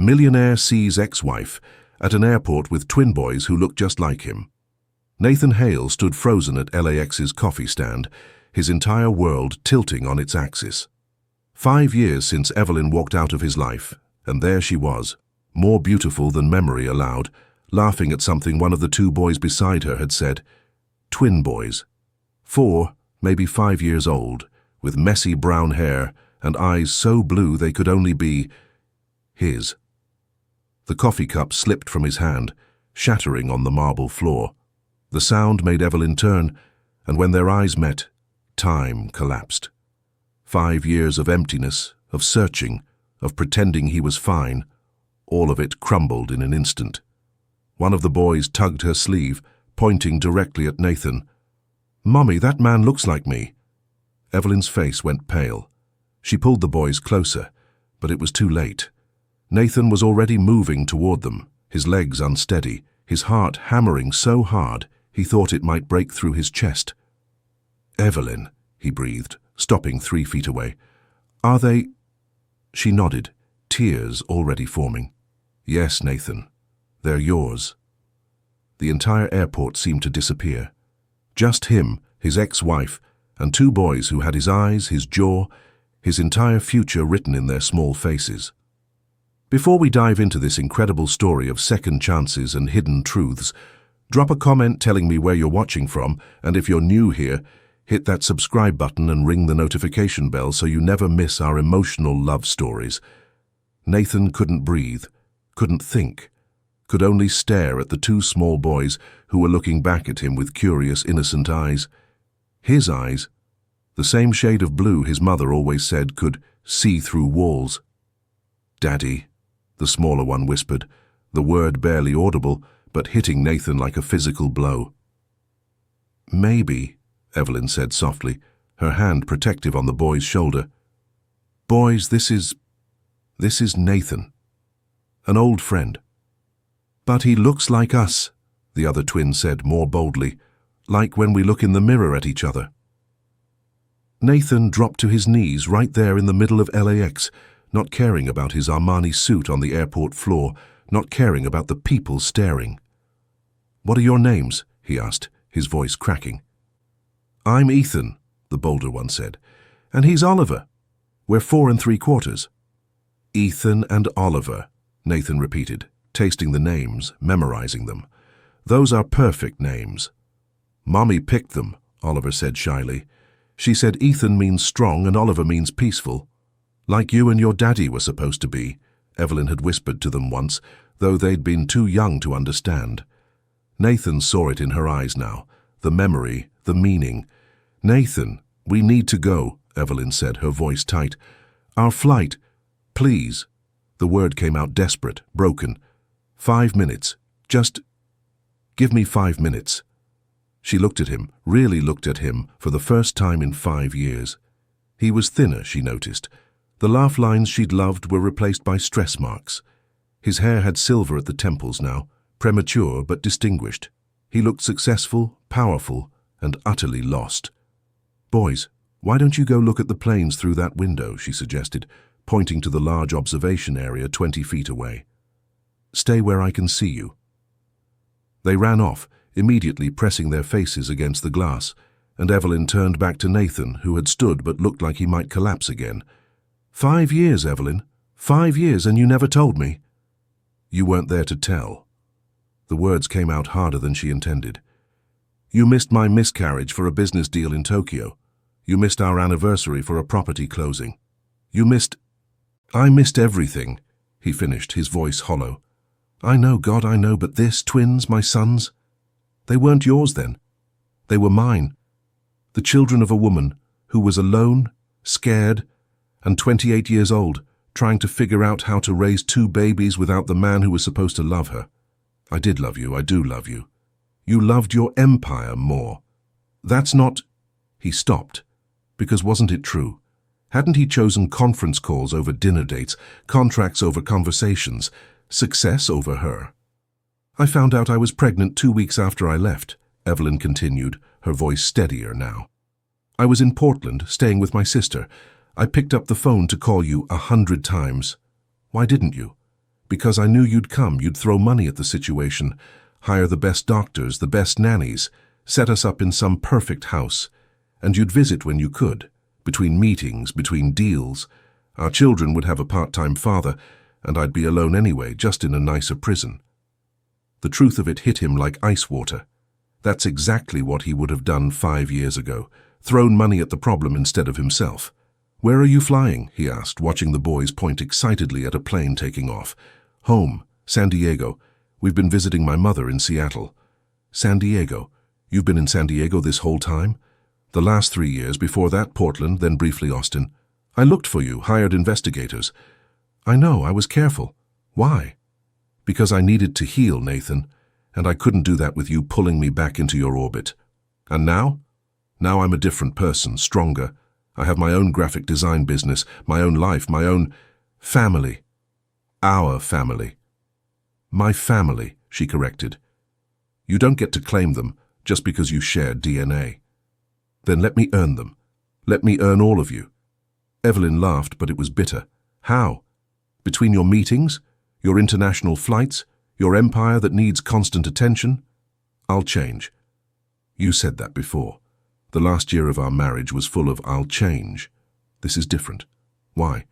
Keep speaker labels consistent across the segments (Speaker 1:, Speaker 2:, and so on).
Speaker 1: Millionaire sees ex-wife at an airport with twin boys who look just like him. Nathan Hale stood frozen at LAX's coffee stand, his entire world tilting on its axis. 5 years since Evelyn walked out of his life, and there she was, more beautiful than memory allowed, laughing at something one of the two boys beside her had said. Twin boys. 4, maybe 5 years old, with messy brown hair and eyes so blue they could only be his. The coffee cup slipped from his hand, shattering on the marble floor. The sound made Evelyn turn, and when their eyes met, time collapsed. 5 years of emptiness, of searching, of pretending he was fine, all of it crumbled in an instant. One of the boys tugged her sleeve, pointing directly at Nathan. "Mommy, that man looks like me." Evelyn's face went pale. She pulled the boys closer, but it was too late. Nathan was already moving toward them, his legs unsteady, his heart hammering so hard he thought it might break through his chest. "Evelyn," he breathed, stopping 3 feet away. "Are they—" She nodded, tears already forming. "Yes, Nathan. They're yours." The entire airport seemed to disappear. Just him, his ex-wife, and 2 boys who had his eyes, his jaw, his entire future written in their small faces. Before we dive into this incredible story of second chances and hidden truths, drop a comment telling me where you're watching from, and if you're new here, hit that subscribe button and ring the notification bell so you never miss our emotional love stories. Nathan couldn't breathe, couldn't think, could only stare at the 2 small boys who were looking back at him with curious, innocent eyes. His eyes, the same shade of blue his mother always said could see through walls. "Daddy," the smaller one whispered, the word barely audible, but hitting Nathan like a physical blow. "Maybe," Evelyn said softly, her hand protective on the boy's shoulder. "Boys, this is Nathan. An old friend." "But he looks like us," the other twin said more boldly, "like when we look in the mirror at each other." Nathan dropped to his knees right there in the middle of LAX, not caring about his Armani suit on the airport floor, not caring about the people staring. "What are your names?" he asked, his voice cracking. "I'm Ethan," the bolder one said, "and he's Oliver. We're 4 3/4. "Ethan and Oliver," Nathan repeated, tasting the names, memorizing them. "Those are perfect names." "Mommy picked them," Oliver said shyly. "She said Ethan means strong and Oliver means peaceful. Like you and your daddy were supposed to be," Evelyn had whispered to them once, though they'd been too young to understand. Nathan saw it in her eyes now, the memory, the meaning. "Nathan, we need to go," Evelyn said, her voice tight. "Our flight, please." The word came out desperate, broken. 5 minutes. Just give me 5 minutes." She looked at him, really looked at him, for the first time in 5 years. He was thinner, she noticed. The laugh lines she'd loved were replaced by stress marks. His hair had silver at the temples now, premature but distinguished. He looked successful, powerful, and utterly lost. "Boys, why don't you go look at the planes through that window?" she suggested, pointing to the large observation area 20 feet away. "Stay where I can see you." They ran off, immediately pressing their faces against the glass, and Evelyn turned back to Nathan, who had stood but looked like he might collapse again. 5 years, Evelyn. 5 years, and you never told me." "You weren't there to tell." The words came out harder than she intended. "You missed my miscarriage for a business deal in Tokyo. You missed our anniversary for a property closing. You missed—" "I missed everything," he finished, his voice hollow. "I know, God, I know, but twins, my sons, they weren't yours then. They were mine. The children of a woman who was alone, scared, and 28 years old, trying to figure out how to raise 2 babies without the man who was supposed to love her. I did love you, I do love you. You loved your empire more. That's not—" He stopped, because wasn't it true? Hadn't he chosen conference calls over dinner dates, contracts over conversations, success over her? "I found out I was pregnant 2 weeks after I left," Evelyn continued, her voice steadier now. "I was in Portland, staying with my sister. I picked up the phone to call you 100 times. Why didn't you? Because I knew you'd come, you'd throw money at the situation, hire the best doctors, the best nannies, set us up in some perfect house, and you'd visit when you could, between meetings, between deals. Our children would have a part-time father, and I'd be alone anyway, just in a nicer prison. The truth of it hit him like ice water. That's exactly what he would have done 5 years ago, thrown money at the problem instead of himself. "Where are you flying?" he asked, watching the boys point excitedly at a plane taking off. "Home, San Diego. We've been visiting my mother in Seattle." "San Diego? You've been in San Diego this whole time?" "The last 3 years, before that Portland, then briefly Austin. I looked for you, hired investigators." "I know, I was careful. Why?" "Because I needed to heal, Nathan, and I couldn't do that with you pulling me back into your orbit. And now? Now I'm a different person, stronger. I have my own graphic design business, my own life, my own family. Our family." "My family," she corrected. "You don't get to claim them just because you share DNA." "Then let me earn them. Let me earn all of you." Evelyn laughed, but it was bitter. "How? Between your meetings, your international flights, your empire that needs constant attention? I'll change." "You said that before. The last year of our marriage was full of 'I'll change.' This is different. Why?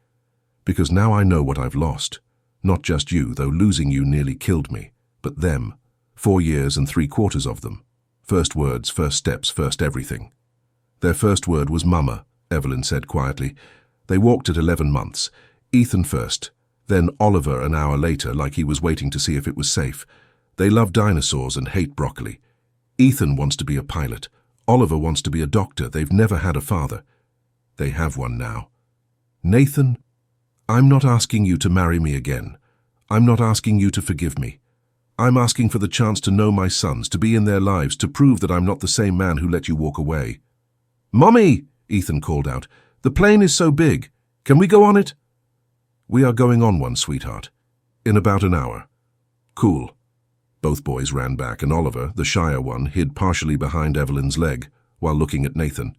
Speaker 1: Because now I know what I've lost. Not just you, though losing you nearly killed me, but them. 4 years and 3/4 of them. First words, first steps, first everything." "Their first word was mama," Evelyn said quietly. "They walked at 11 months. Ethan first, then Oliver an hour later, like he was waiting to see if it was safe. They love dinosaurs and hate broccoli. Ethan wants to be a pilot. Oliver wants to be a doctor. They've never had a father. They have one now. Nathan, I'm not asking you to marry me again. I'm not asking you to forgive me. I'm asking for the chance to know my sons, to be in their lives, to prove that I'm not the same man who let you walk away." "Mommy!" Ethan called out. "The plane is so big. Can we go on it?" "We are going on one, sweetheart. In about an hour." "Cool." Both boys ran back, and Oliver, the shyer one, hid partially behind Evelyn's leg while looking at Nathan.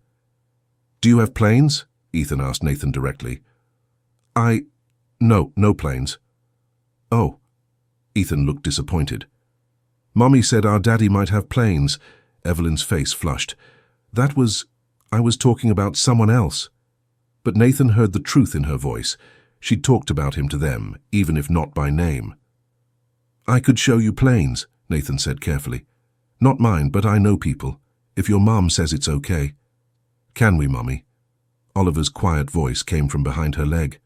Speaker 1: "Do you have planes?" Ethan asked Nathan directly. No planes." "Oh." Ethan looked disappointed. "Mommy said our daddy might have planes." Evelyn's face flushed. I was talking about someone else." But Nathan heard the truth in her voice. She'd talked about him to them, even if not by name. "I could show you planes," Nathan said carefully. "Not mine, but I know people. If your mom says it's okay." "Can we, Mommy?" Oliver's quiet voice came from behind her leg.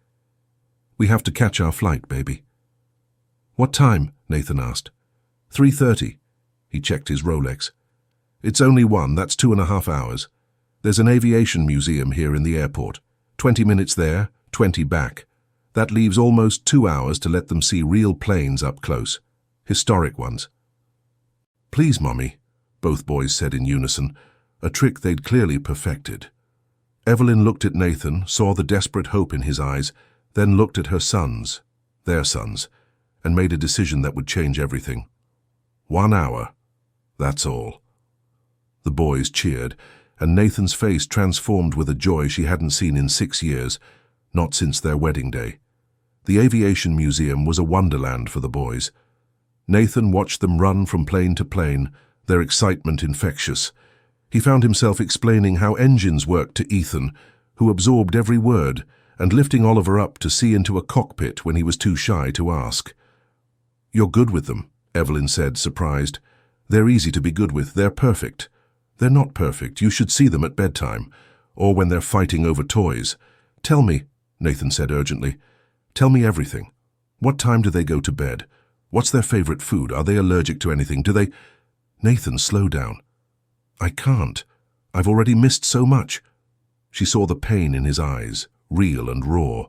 Speaker 1: "We have to catch our flight, baby." "What time?" Nathan asked. 3:30. He checked his Rolex. "It's only 1, that's 2.5 hours. There's an aviation museum here in the airport. 20 minutes there, 20 back. That leaves almost 2 hours to let them see real planes up close. Historic ones." "Please, Mommy," both boys said in unison, a trick they'd clearly perfected. Evelyn looked at Nathan, saw the desperate hope in his eyes, then looked at her sons, their sons, and made a decision that would change everything. 1 hour. That's all. The boys cheered, and Nathan's face transformed with a joy she hadn't seen in 6 years, not since their wedding day. The aviation museum was a wonderland for the boys. Nathan watched them run from plane to plane, their excitement infectious. He found himself explaining how engines worked to Ethan, who absorbed every word, and lifting Oliver up to see into a cockpit when he was too shy to ask. "You're good with them," Evelyn said, surprised. "They're easy to be good with. They're perfect." "They're not perfect. You should see them at bedtime, or when they're fighting over toys." "Tell me," Nathan said urgently. "Tell me everything. What time do they go to bed? What's their favorite food? Are they allergic to anything? Do they—" "Nathan, slow down." "I can't. I've already missed so much." She saw the pain in his eyes, real and raw,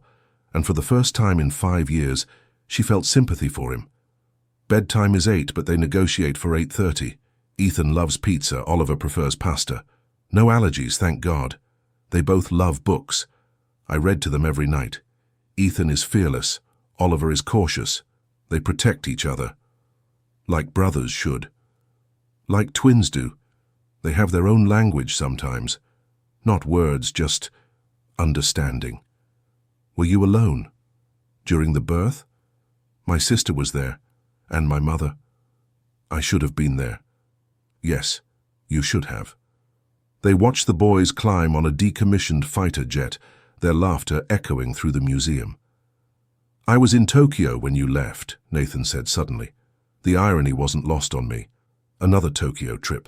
Speaker 1: and for the first time in 5 years, she felt sympathy for him. Bedtime is 8, but they negotiate for 8:30. Ethan loves pizza, Oliver prefers pasta. No allergies, thank God. They both love books. I read to them every night. Ethan is fearless, Oliver is cautious. They protect each other. Like brothers should. Like twins do. They have their own language sometimes. Not words, just understanding. Were you alone? During the birth? My sister was there, and my mother. I should have been there. Yes, you should have. They watched the boys climb on a decommissioned fighter jet, their laughter echoing through the museum. I was in Tokyo when you left, Nathan said suddenly. The irony wasn't lost on me. Another Tokyo trip.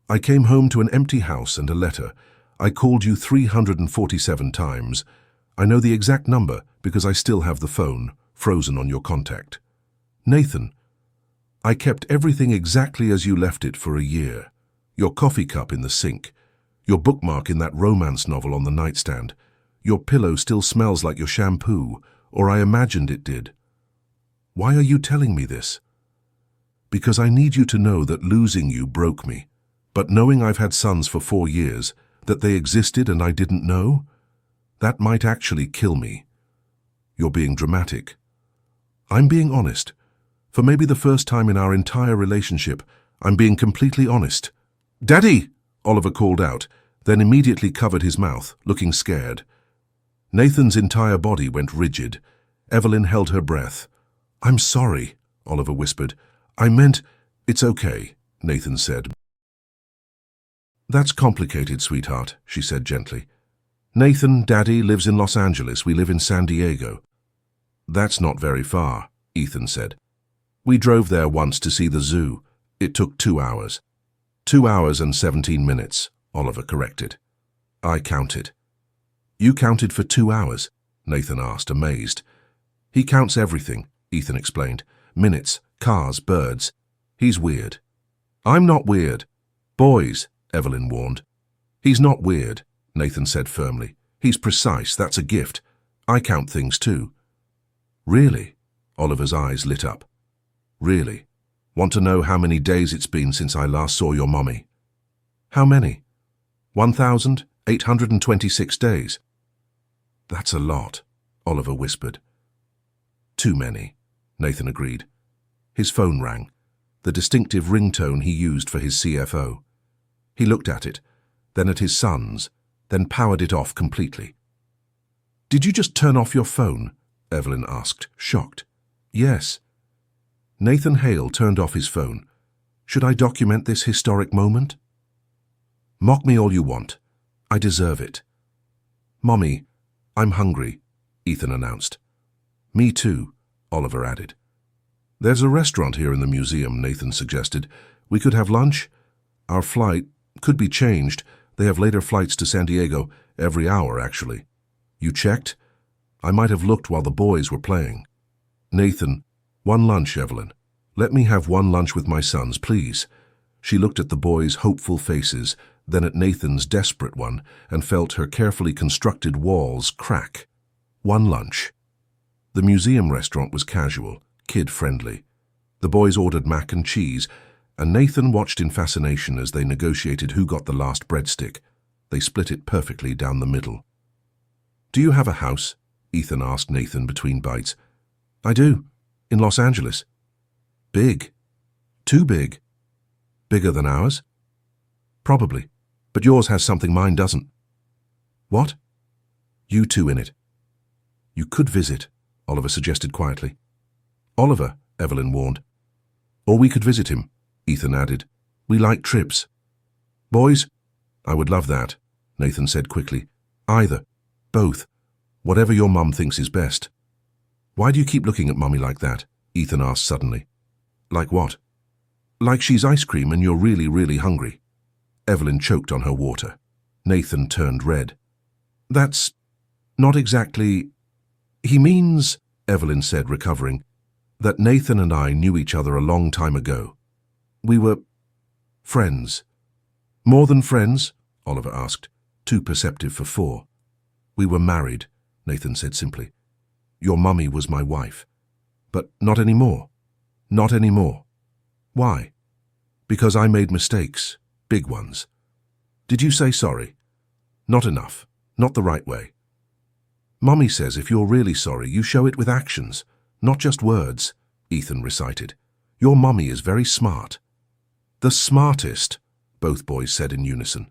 Speaker 1: I came home to an empty house and a letter. I called you 347 times. I know the exact number because I still have the phone, frozen on your contact. Nathan, I kept everything exactly as you left it for a year. Your coffee cup in the sink, your bookmark in that romance novel on the nightstand. Your pillow still smells like your shampoo, or I imagined it did. Why are you telling me this? Because I need you to know that losing you broke me. But knowing I've had sons for 4 years, that they existed and I didn't know, that might actually kill me. You're being dramatic. I'm being honest. For maybe the first time in our entire relationship, I'm being completely honest. "Daddy!" Oliver called out, then immediately covered his mouth, looking scared. Nathan's entire body went rigid. Evelyn held her breath. "I'm sorry," Oliver whispered. "I meant—" "It's okay," Nathan said. "That's complicated, sweetheart," she said gently. "Nathan, Daddy, lives in Los Angeles. We live in San Diego." "That's not very far," Ethan said. "We drove there once to see the zoo. It took 2 hours." 2 hours and 17 minutes, Oliver corrected. I counted. "You counted for 2 hours?" Nathan asked, amazed. "He counts everything," Ethan explained. "Minutes, cars, birds. He's weird." "I'm not weird." "Boys," Evelyn warned. "He's not weird," Nathan said firmly. "He's precise. That's a gift. I count things too." "Really?" Oliver's eyes lit up. "Really? Want to know how many days it's been since I last saw your mommy?" "How many?" 1,826 days. "That's a lot," Oliver whispered. "Too many," Nathan agreed. His phone rang, the distinctive ringtone he used for his CFO. He looked at it, then at his son's, then powered it off completely. "Did you just turn off your phone?" Evelyn asked, shocked. "Yes." Nathan Hale turned off his phone. "Should I document this historic moment?" "Mock me all you want. I deserve it." "Mommy, I'm hungry," Ethan announced. "Me too," Oliver added. "There's a restaurant here in the museum," Nathan suggested. "We could have lunch. Our flight could be changed. They have later flights to San Diego, every hour, actually." "You checked?" "I might have looked while the boys were playing." "Nathan, one lunch, Evelyn. Let me have one lunch with my sons, please." She looked at the boys' hopeful faces, then at Nathan's desperate one, and felt her carefully constructed walls crack. One lunch. The museum restaurant was casual, kid-friendly. The boys ordered mac and cheese, and Nathan watched in fascination as they negotiated who got the last breadstick. They split it perfectly down the middle. "Do you have a house?" Ethan asked Nathan between bites. "I do. In Los Angeles." "Big. Too big." "Bigger than ours?" "Probably. But yours has something mine doesn't." "What?" "You two in it." "You could visit," Oliver suggested quietly. "Oliver," Evelyn warned. "Or we could visit him," Ethan added. "We like trips." "Boys?" "I would love that," Nathan said quickly. "Either. Both. Whatever your mum thinks is best." "Why do you keep looking at Mummy like that?" Ethan asked suddenly. "Like what?" "Like she's ice cream and you're really, really hungry." Evelyn choked on her water. Nathan turned red. "That's not exactly—" "He means," Evelyn said, recovering, "that Nathan and I knew each other a long time ago. We were friends." "More than friends?" Oliver asked, too perceptive for 4. "We were married," Nathan said simply. "Your mummy was my wife. But not anymore. Not anymore." "Why?" "Because I made mistakes. Big ones." "Did you say sorry?" "Not enough. Not the right way." "Mummy says if you're really sorry, you show it with actions, not just words," Ethan recited. "Your mummy is very smart." "The smartest," both boys said in unison.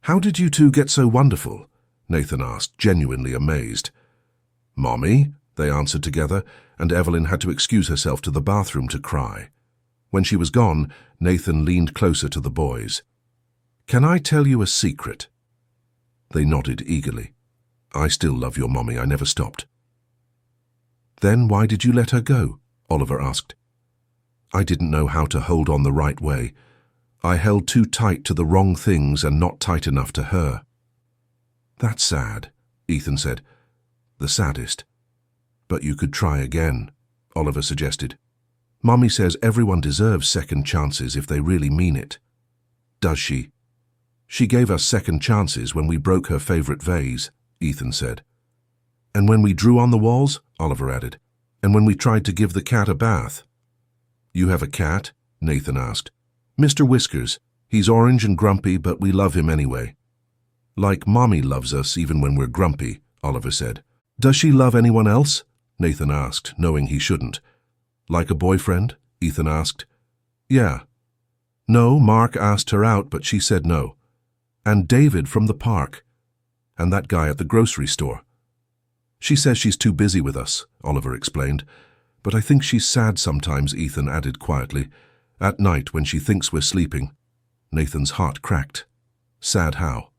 Speaker 1: "How did you two get so wonderful?" Nathan asked, genuinely amazed. "Mommy," they answered together, and Evelyn had to excuse herself to the bathroom to cry. When she was gone, Nathan leaned closer to the boys. "Can I tell you a secret?" They nodded eagerly. "I still love your mommy, I never stopped." "Then why did you let her go?" Oliver asked. "I didn't know how to hold on the right way. I held too tight to the wrong things and not tight enough to her." "That's sad," Ethan said. "The saddest." "But you could try again," Oliver suggested. "Mommy says everyone deserves second chances if they really mean it." "Does she?" "She gave us second chances when we broke her favorite vase," Ethan said. "And when we drew on the walls," Oliver added. "And when we tried to give the cat a bath." "You have a cat?" Nathan asked. "Mr. Whiskers. He's orange and grumpy, but we love him anyway." "Like Mommy loves us even when we're grumpy," Oliver said. "Does she love anyone else?" Nathan asked, knowing he shouldn't. "Like a boyfriend?" Ethan asked. "Yeah." "No, Mark asked her out, but she said no. And David from the park. And that guy at the grocery store." "She says she's too busy with us," Oliver explained. "But I think she's sad sometimes," Ethan added quietly. "At night when she thinks we're sleeping." Nathan's heart cracked. "Sad how?"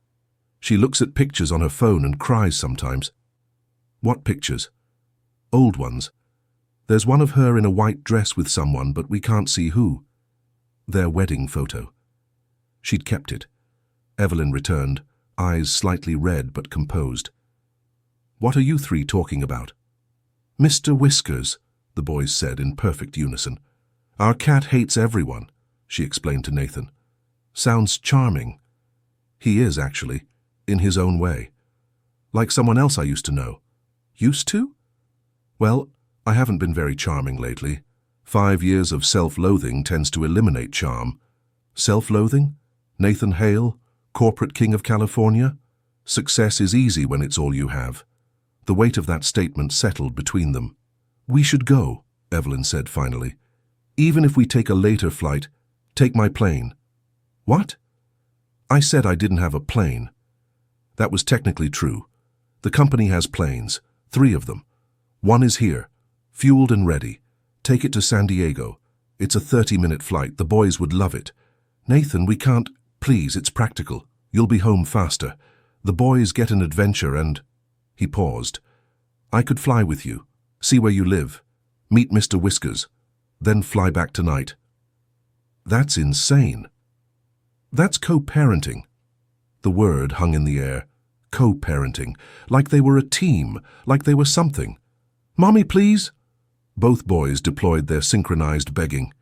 Speaker 1: "She looks at pictures on her phone and cries sometimes." "What pictures?" "Old ones. There's one of her in a white dress with someone, but we can't see who." "Their wedding photo." She'd kept it. Evelyn returned, eyes slightly red but composed. "What are you three talking about?" "Mr. Whiskers," the boys said in perfect unison. "Our cat hates everyone," she explained to Nathan. "Sounds charming." "He is, actually, in his own way. Like someone else I used to know." "Used to?" "Well, I haven't been very charming lately. 5 years of self-loathing tends to eliminate charm." "Self-loathing? Nathan Hale, corporate king of California? Success is easy when it's all you have." The weight of that statement settled between them. "We should go," Evelyn said finally. "Even if we take a later flight, take my plane." "What?" "I said I didn't have a plane." That was technically true. The company has planes, 3 of them. One is here, fueled and ready. Take it to San Diego. It's a 30-minute flight. The boys would love it. "Nathan, we can't." "Please, it's practical. You'll be home faster. The boys get an adventure and—" He paused. "I could fly with you, see where you live, meet Mr. Whiskers, then fly back tonight." "That's insane." "That's co-parenting." The word hung in the air. Co-parenting. Like they were a team, like they were something. "Mommy, please." Both boys deployed their synchronized begging.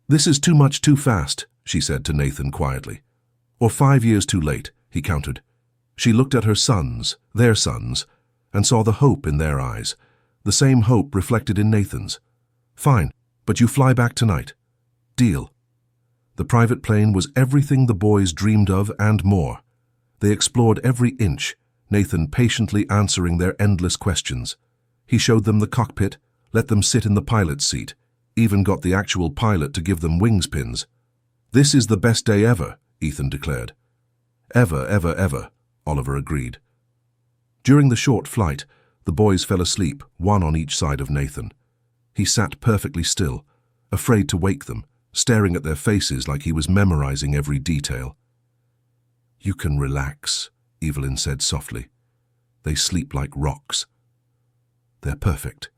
Speaker 1: "This is too much too fast," she said to Nathan quietly. "Or 5 years too late," he countered. She looked at her sons, their sons, and saw the hope in their eyes, the same hope reflected in Nathan's. "Fine, but you fly back tonight. Deal." The private plane was everything the boys dreamed of and more. They explored every inch, Nathan patiently answering their endless questions. He showed them the cockpit, let them sit in the pilot's seat, even got the actual pilot to give them wings pins. "This is the best day ever," Ethan declared. "Ever, ever, ever," Oliver agreed. During the short flight, the boys fell asleep, one on each side of Nathan. He sat perfectly still, afraid to wake them, staring at their faces like he was memorizing every detail. "You can relax," Evelyn said softly. "They sleep like rocks." "They're perfect."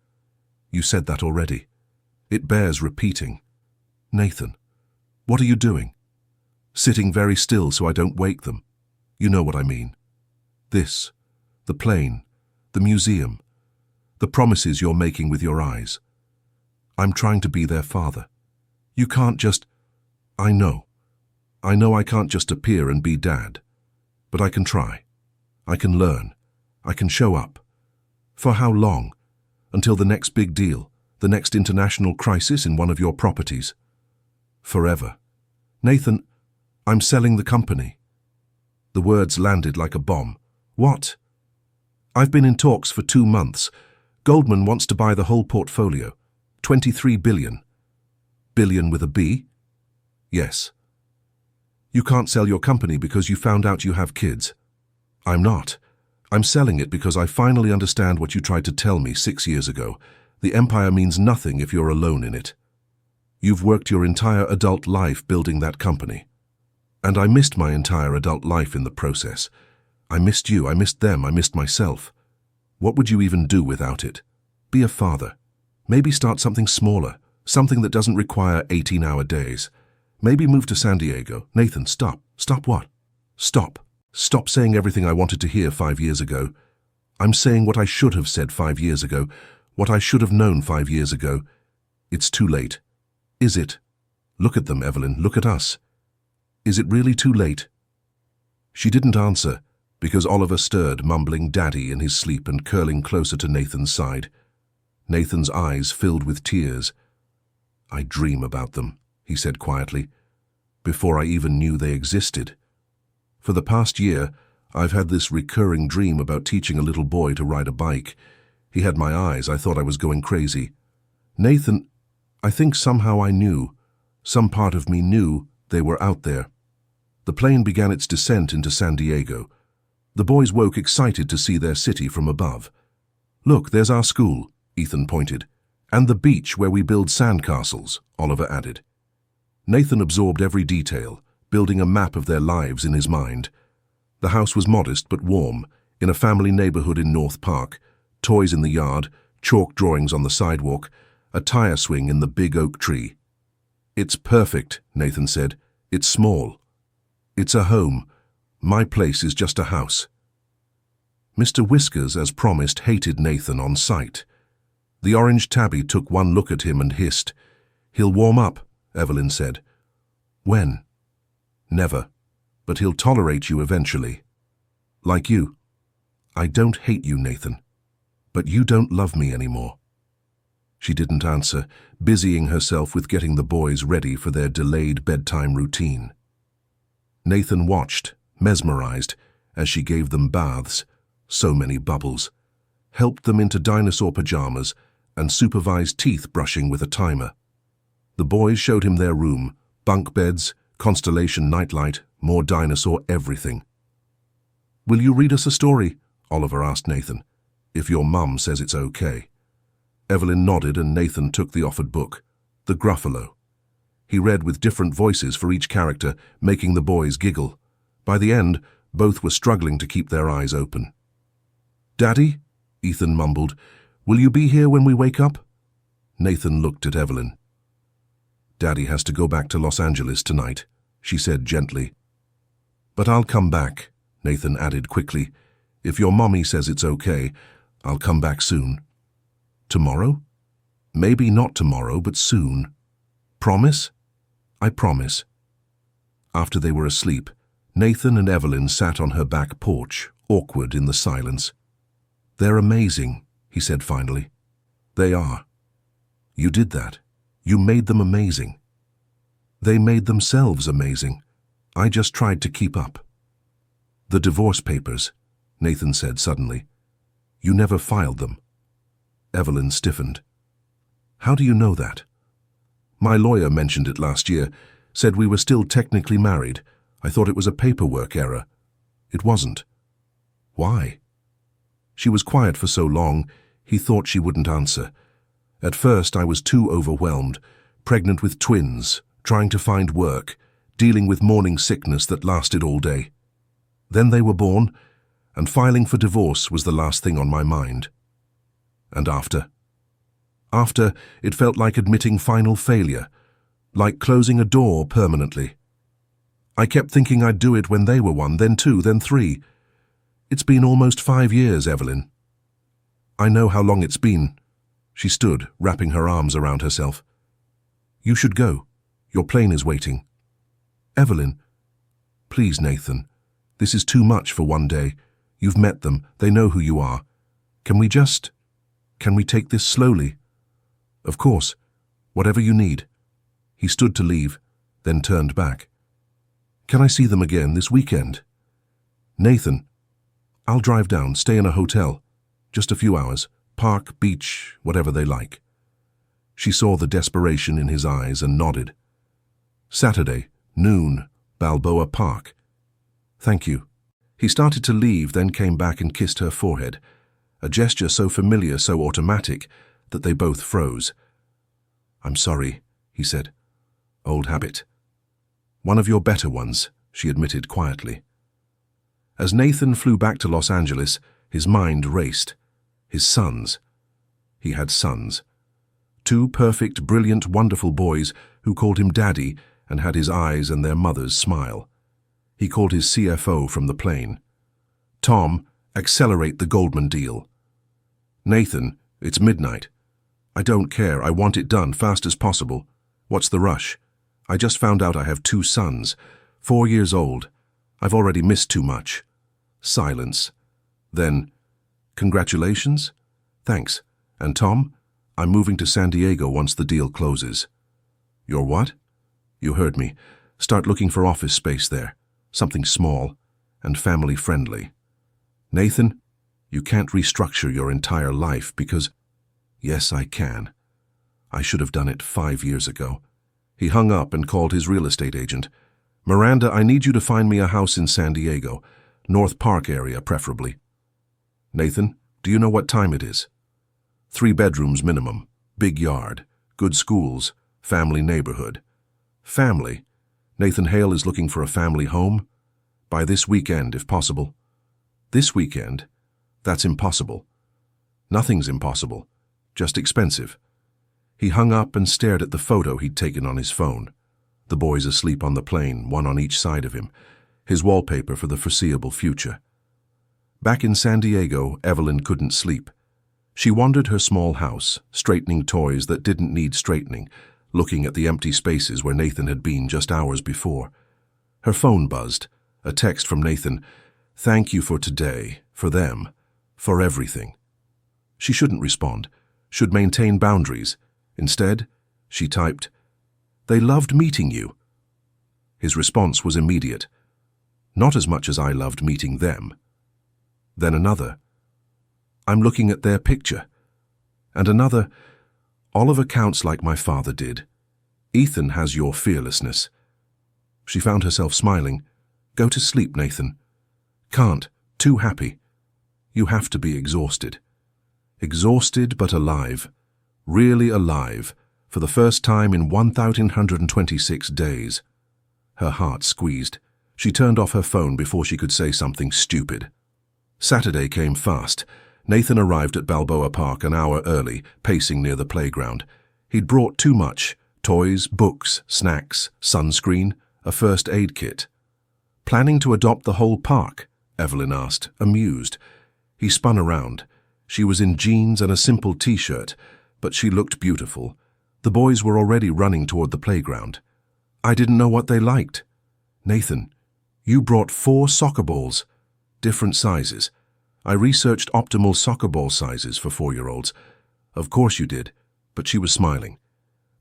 Speaker 1: "You said that already. It bears repeating." "Nathan, what are you doing?" "Sitting very still so I don't wake them. You know what I mean. This, the plane, the museum, the promises you're making with your eyes. I'm trying to be their father. You can't just—" "I know. I know I can't just appear and be dad. But I can try. I can learn. I can show up. For how long? Until the next big deal, the next international crisis in one of your properties?" "Forever." "Nathan, I'm selling the company." The words landed like a bomb. "What?" "I've been in talks for 2 months. Goldman wants to buy the whole portfolio. 23 billion. Billion with a B? Yes. You can't sell your company because you found out you have kids. I'm not. I'm selling it because I finally understand what you tried to tell me 6 years ago. The empire means nothing if you're alone in it. You've worked your entire adult life building that company. And I missed my entire adult life in the process. I missed you, I missed them, I missed myself. What would you even do without it? Be a father. Maybe start something smaller, something that doesn't require 18-hour days. Maybe move to San Diego. Nathan, stop. Stop what? Stop. Stop saying everything I wanted to hear 5 years ago. I'm saying what I should have said 5 years ago, what I should have known 5 years ago. It's too late. Is it? Look at them, Evelyn. Look at us. Is it really too late? She didn't answer, because Oliver stirred, mumbling "Daddy" in his sleep and curling closer to Nathan's side. Nathan's eyes filled with tears. I dream about them, he said quietly, before I even knew they existed. For the past year, I've had this recurring dream about teaching a little boy to ride a bike. He had my eyes. I thought I was going crazy. Nathan, I think somehow I knew, some part of me knew they were out there. The plane began its descent into San Diego. The boys woke excited to see their city from above. Look, there's our school, Ethan pointed. And the beach where we build sandcastles, Oliver added. Nathan absorbed every detail, building a map of their lives in his mind. The house was modest but warm, in a family neighborhood in North Park, toys in the yard, chalk drawings on the sidewalk, a tire swing in the big oak tree. It's perfect, Nathan said. It's small. It's a home. My place is just a house. Mr. Whiskers, as promised, hated Nathan on sight. The orange tabby took one look at him and hissed. He'll warm up, Evelyn said. When? Never. But he'll tolerate you eventually. Like you. I don't hate you, Nathan. But you don't love me anymore. She didn't answer, busying herself with getting the boys ready for their delayed bedtime routine. Nathan watched, mesmerized, as she gave them baths, so many bubbles, helped them into dinosaur pajamas, and supervised teeth brushing with a timer. The boys showed him their room, bunk beds, constellation nightlight, more dinosaur everything. Will you read us a story? Oliver asked Nathan. If your mum says it's okay. Evelyn nodded and Nathan took the offered book, The Gruffalo. He read with different voices for each character, making the boys giggle. By the end, both were struggling to keep their eyes open. Daddy, Ethan mumbled, will you be here when we wake up? Nathan looked at Evelyn. Daddy has to go back to Los Angeles tonight, she said gently. But I'll come back, Nathan added quickly. If your mommy says it's okay, I'll come back soon. Tomorrow? Maybe not tomorrow, but soon. Promise? I promise. After they were asleep, Nathan and Evelyn sat on her back porch, awkward in the silence. They're amazing, he said finally. They are. You did that. You made them amazing. They made themselves amazing. I just tried to keep up. The divorce papers, Nathan said suddenly. You never filed them. Evelyn stiffened. How do you know that? My lawyer mentioned it last year, said we were still technically married. I thought it was a paperwork error. It wasn't. Why? She was quiet for so long, he thought she wouldn't answer. At first I was too overwhelmed, pregnant with twins, trying to find work, dealing with morning sickness that lasted all day. Then they were born, and filing for divorce was the last thing on my mind. And after? After, it felt like admitting final failure, like closing a door permanently. I kept thinking I'd do it when they were 1, then 2, then 3. It's been almost 5 years, Evelyn. I know how long it's been. She stood, wrapping her arms around herself. You should go. Your plane is waiting. Evelyn. Please, Nathan. This is too much for one day. You've met them. They know who you are. Can we take this slowly? Of course. Whatever you need. He stood to leave, then turned back. Can I see them again this weekend? Nathan. I'll drive down, stay in a hotel. Just a few hours. Park, beach, whatever they like. She saw the desperation in his eyes and nodded. Saturday, noon, Balboa Park. Thank you. He started to leave, then came back and kissed her forehead. A gesture so familiar, so automatic, that they both froze. "I'm sorry," he said. "Old habit." "One of your better ones," she admitted quietly. As Nathan flew back to Los Angeles, his mind raced. His sons. He had sons. Two perfect, brilliant, wonderful boys who called him Daddy and had his eyes and their mother's smile. He called his CFO from the plane. "Tom, accelerate the Goldman deal." "Nathan, it's midnight." "I don't care. I want it done fast as possible." "What's the rush?" "I just found out I have 2 sons, 4 years old. I've already missed too much." Silence. Then, "Congratulations?" "Thanks. And Tom, I'm moving to San Diego once the deal closes." "You're what?" "You heard me. Start looking for office space there. Something small and family-friendly." "Nathan, you can't restructure your entire life because—" "Yes, I can. I should have done it 5 years ago." He hung up and called his real estate agent. "Miranda, I need you to find me a house in San Diego, North Park area preferably." "Nathan, do you know what time it is?" 3 bedrooms minimum, big yard, good schools, family neighborhood." "Family? Nathan Hale is looking for a family home? By this weekend, if possible." "This weekend? That's impossible." "Nothing's impossible, just expensive." He hung up and stared at the photo he'd taken on his phone. The boys asleep on the plane, one on each side of him, his wallpaper for the foreseeable future. Back in San Diego, Evelyn couldn't sleep. She wandered her small house, straightening toys that didn't need straightening, looking at the empty spaces where Nathan had been just hours before. Her phone buzzed, a text from Nathan. "Thank you for today, for them, for everything." She shouldn't respond, should maintain boundaries. Instead, she typed, "They loved meeting you." His response was immediate. "Not as much as I loved meeting them." Then another, "I'm looking at their picture." And another, "Oliver counts like my father did. Ethan has your fearlessness." She found herself smiling. "Go to sleep, Nathan." "Can't. Too happy." "You have to be exhausted." Exhausted but alive. Really alive, for the first time in 1,126 days. Her heart squeezed. She turned off her phone before she could say something stupid. Saturday came fast. Nathan arrived at Balboa Park an hour early, pacing near the playground. He'd brought too much: toys, books, snacks, sunscreen, a first aid kit. "Planning to adopt the whole park?" Evelyn asked, amused. He spun around. She was in jeans and a simple t-shirt, but she looked beautiful. The boys were already running toward the playground. "I didn't know what they liked." "Nathan, you brought 4 soccer balls. Different sizes. I researched optimal soccer ball sizes for 4-year-olds. "Of course you did," but she was smiling.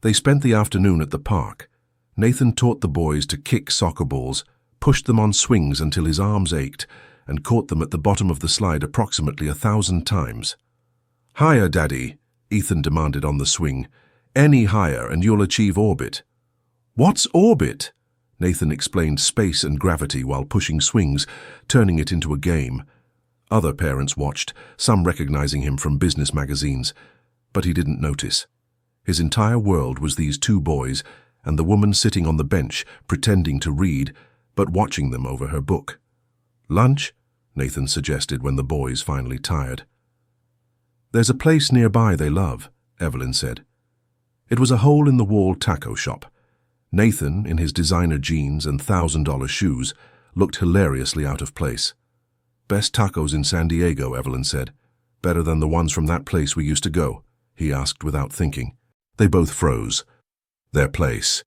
Speaker 1: They spent the afternoon at the park. Nathan taught the boys to kick soccer balls, pushed them on swings until his arms ached, and caught them at the bottom of the slide approximately 1,000 times. "Higher, Daddy," Ethan demanded on the swing. "Any higher and you'll achieve orbit." "What's orbit?" Nathan explained space and gravity while pushing swings, turning it into a game. Other parents watched, some recognizing him from business magazines, but he didn't notice. His entire world was these 2 boys and the woman sitting on the bench, pretending to read, but watching them over her book. "Lunch?" Nathan suggested when the boys finally tired. "There's a place nearby they love," Evelyn said. It was a hole-in-the-wall taco shop. Nathan, in his designer jeans and $1,000 shoes, looked hilariously out of place. "Best tacos in San Diego," Evelyn said. "Better than the ones from that place we used to go?" he asked without thinking. They both froze. Their place.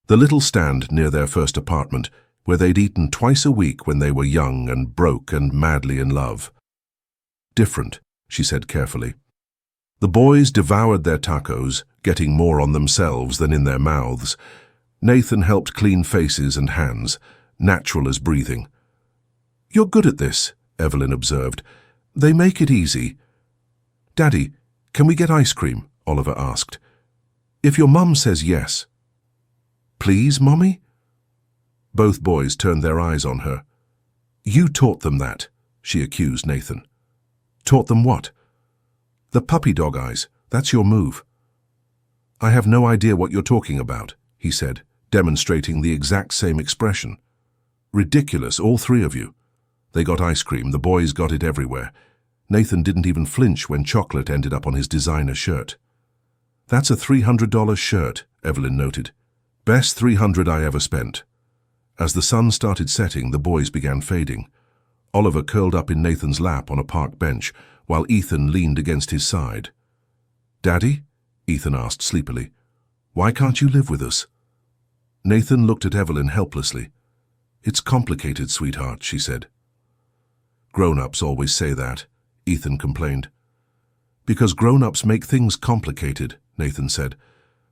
Speaker 1: The little stand near their first apartment, where they'd eaten twice a week when they were young and broke and madly in love. "Different," she said carefully. The boys devoured their tacos, getting more on themselves than in their mouths. Nathan helped clean faces and hands, natural as breathing. "You're good at this," Evelyn observed. "They make it easy." "Daddy, can we get ice cream?" Oliver asked. "If your mum says yes." "Please, Mommy?" Both boys turned their eyes on her. "You taught them that," she accused Nathan. "Taught them what?" "The puppy dog eyes, That's your move." "I have no idea what you're talking about," he said, demonstrating the exact same expression. "Ridiculous, all three of you." They got ice cream, the boys got it everywhere. Nathan didn't even flinch when chocolate ended up on his designer shirt. "That's a $300 shirt," Evelyn noted. "Best $300 I ever spent." As the sun started setting, the boys began fading. Oliver curled up in Nathan's lap on a park bench, while Ethan leaned against his side. "Daddy?" Ethan asked sleepily. "Why can't you live with us?" Nathan looked at Evelyn helplessly. "It's complicated, sweetheart," she said. "Grown-ups always say that," Ethan complained. "Because grown-ups make things complicated," Nathan said.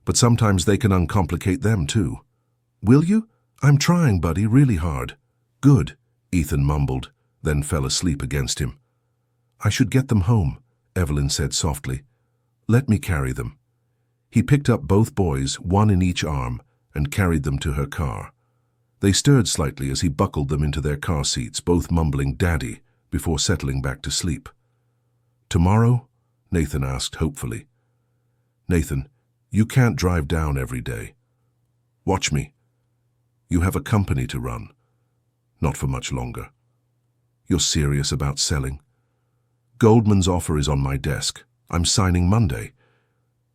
Speaker 1: "But sometimes they can uncomplicate them too." "Will you? I'm trying, buddy, really hard." "Good," Ethan mumbled, then fell asleep against him. "I should get them home," Evelyn said softly. "Let me carry them." He picked up both boys, one in each arm, and carried them to her car. They stirred slightly as he buckled them into their car seats, both mumbling "Daddy," before settling back to sleep. "Tomorrow?" Nathan asked hopefully. "Nathan, you can't drive down every day. Watch me. You have a company to run. Not for much longer." "You're serious about selling?" "Goldman's offer is on my desk. I'm signing Monday."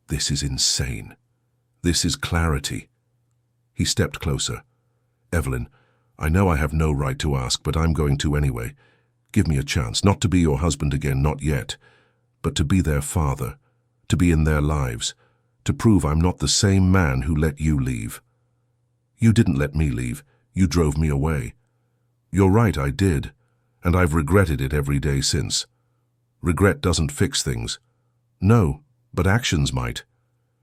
Speaker 1: "This is insane. This is clarity." He stepped closer. "Evelyn, I know I have no right to ask, but I'm going to anyway. Give me a chance, not to be your husband again, not yet, but to be their father, to be in their lives, to prove I'm not the same man who let you leave." "You didn't let me leave. You drove me away." "You're right, I did, and I've regretted it every day since. Regret doesn't fix things." "No, but actions might."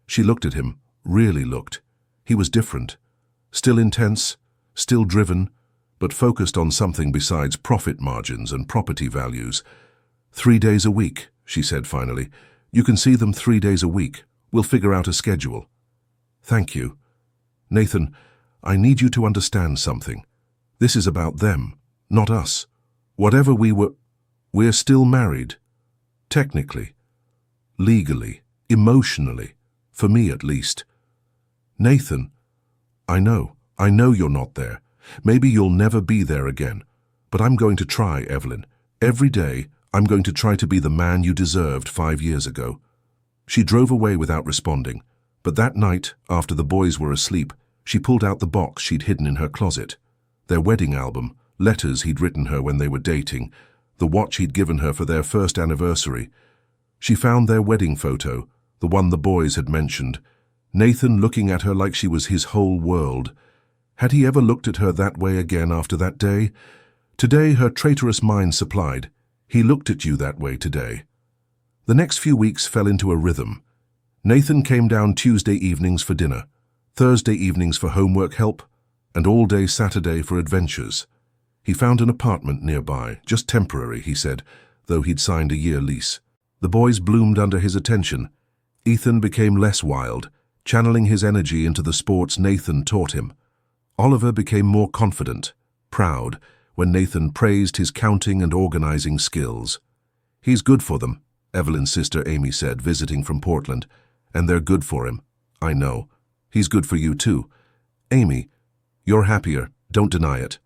Speaker 1: She looked at him, really looked. He was different. Still intense, still driven, but focused on something besides profit margins and property values. "3 days a week," she said finally. "You can see them 3 days a week. We'll figure out a schedule." "Thank you." "Nathan, I need you to understand something. This is about them, not us. Whatever we're still married. Technically. Legally. Emotionally. For me at least." "Nathan, I know you're not there. Maybe you'll never be there again. But I'm going to try, Evelyn. Every day, I'm going to try to be the man you deserved 5 years ago." She drove away without responding, but that night, after the boys were asleep, she pulled out the box she'd hidden in her closet. Their wedding album, letters he'd written her when they were dating, the watch he'd given her for their first anniversary. She found their wedding photo, the one the boys had mentioned, Nathan looking at her like she was his whole world. Had he ever looked at her that way again after that day? Today her traitorous mind supplied, "He looked at you that way today." The next few weeks fell into a rhythm. Nathan came down Tuesday evenings for dinner, Thursday evenings for homework help, and all day Saturday for adventures. He found an apartment nearby, just temporary, he said, though he'd signed a year lease. The boys bloomed under his attention. Ethan became less wild, channeling his energy into the sports Nathan taught him. Oliver became more confident, proud, when Nathan praised his counting and organizing skills. "He's good for them," Evelyn's sister Amy said, visiting from Portland. "And they're good for him." "I know. He's good for you too." "Amy, you're happier. Don't deny it."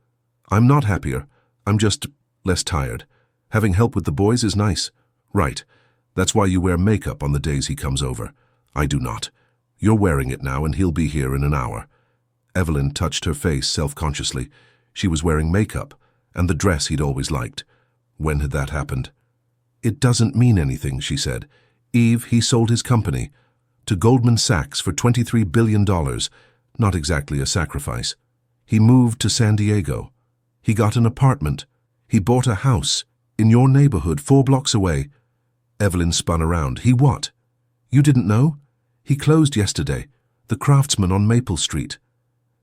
Speaker 1: "I'm not happier. I'm just less tired. Having help with the boys is nice." "Right. That's why you wear makeup on the days he comes over." "I do not. You're wearing it now and he'll be here in an hour." Evelyn touched her face self-consciously. She was wearing makeup, and the dress he'd always liked. When had that happened? "It doesn't mean anything," she said. "Eve, he sold his company to Goldman Sachs for $23 billion. Not exactly a sacrifice. He moved to San Diego. He got an apartment. He bought a house in your neighborhood 4 blocks away." Evelyn spun around. "He what? You didn't know? He closed yesterday. The Craftsman on Maple Street."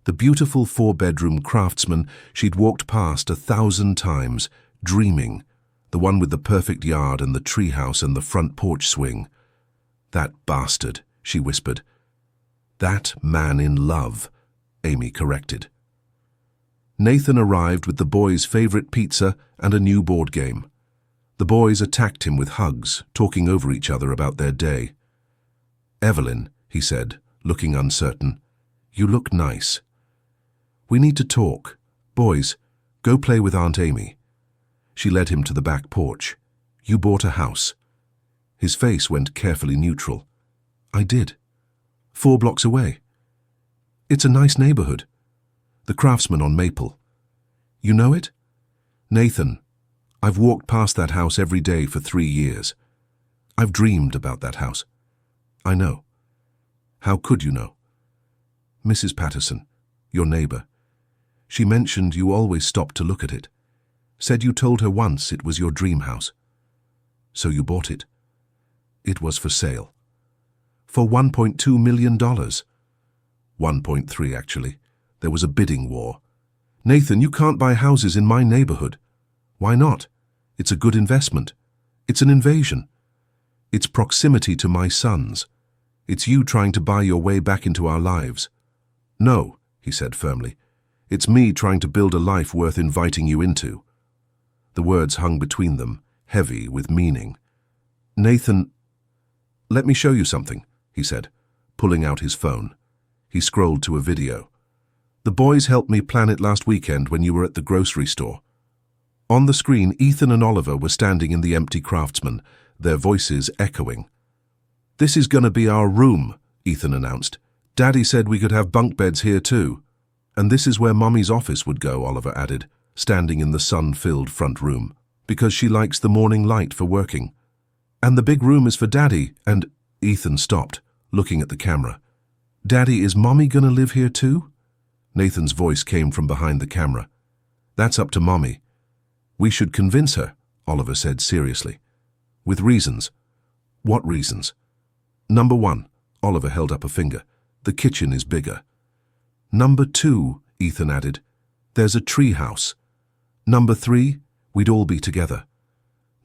Speaker 1: The beautiful 4-bedroom Craftsman she'd walked past 1,000 times, dreaming. The one with the perfect yard and the treehouse and the front porch swing. "That bastard," she whispered. "That man in love," Amy corrected. Nathan arrived with the boys' favorite pizza and a new board game. The boys attacked him with hugs, talking over each other about their day. "Evelyn," he said, looking uncertain, "you look nice. We need to talk. Boys, go play with Aunt Amy." She led him to the back porch. "You bought a house." His face went carefully neutral. "I did. 4 blocks away. It's a nice neighborhood. The Craftsman on Maple. You know it? Nathan, I've walked past that house every day for 3 years. I've dreamed about that house." "I know." "How could you know?" "Mrs. Patterson, your neighbor. She mentioned you always stopped to look at it. Said you told her once it was your dream house. So you bought it. It was for sale. For $1.2 million. 1.3, actually. There was a bidding war. "Nathan, you can't buy houses in my neighborhood." "Why not? It's a good investment. It's an invasion. It's proximity to my sons. It's you trying to buy your way back into our lives." "No," he said firmly. "It's me trying to build a life worth inviting you into." The words hung between them, heavy with meaning. "Nathan, let me show you something," he said, pulling out his phone. He scrolled to a video. "The boys helped me plan it last weekend when you were at the grocery store." On the screen, Ethan and Oliver were standing in the empty Craftsman, their voices echoing. "This is gonna be our room," Ethan announced. "Daddy said we could have bunk beds here too. And this is where Mummy's office would go," Oliver added, standing in the sun-filled front room, "because she likes the morning light for working. And the big room is for Daddy and—" Ethan stopped, looking at the camera. "Daddy, is Mommy gonna live here too?" Nathan's voice came from behind the camera. "That's up to Mommy. We should convince her," Oliver said seriously. "With reasons." "What reasons?" "Number 1, Oliver held up a finger, "the kitchen is bigger. Number 2, Ethan added, "there's a tree house. Number 3, we'd all be together.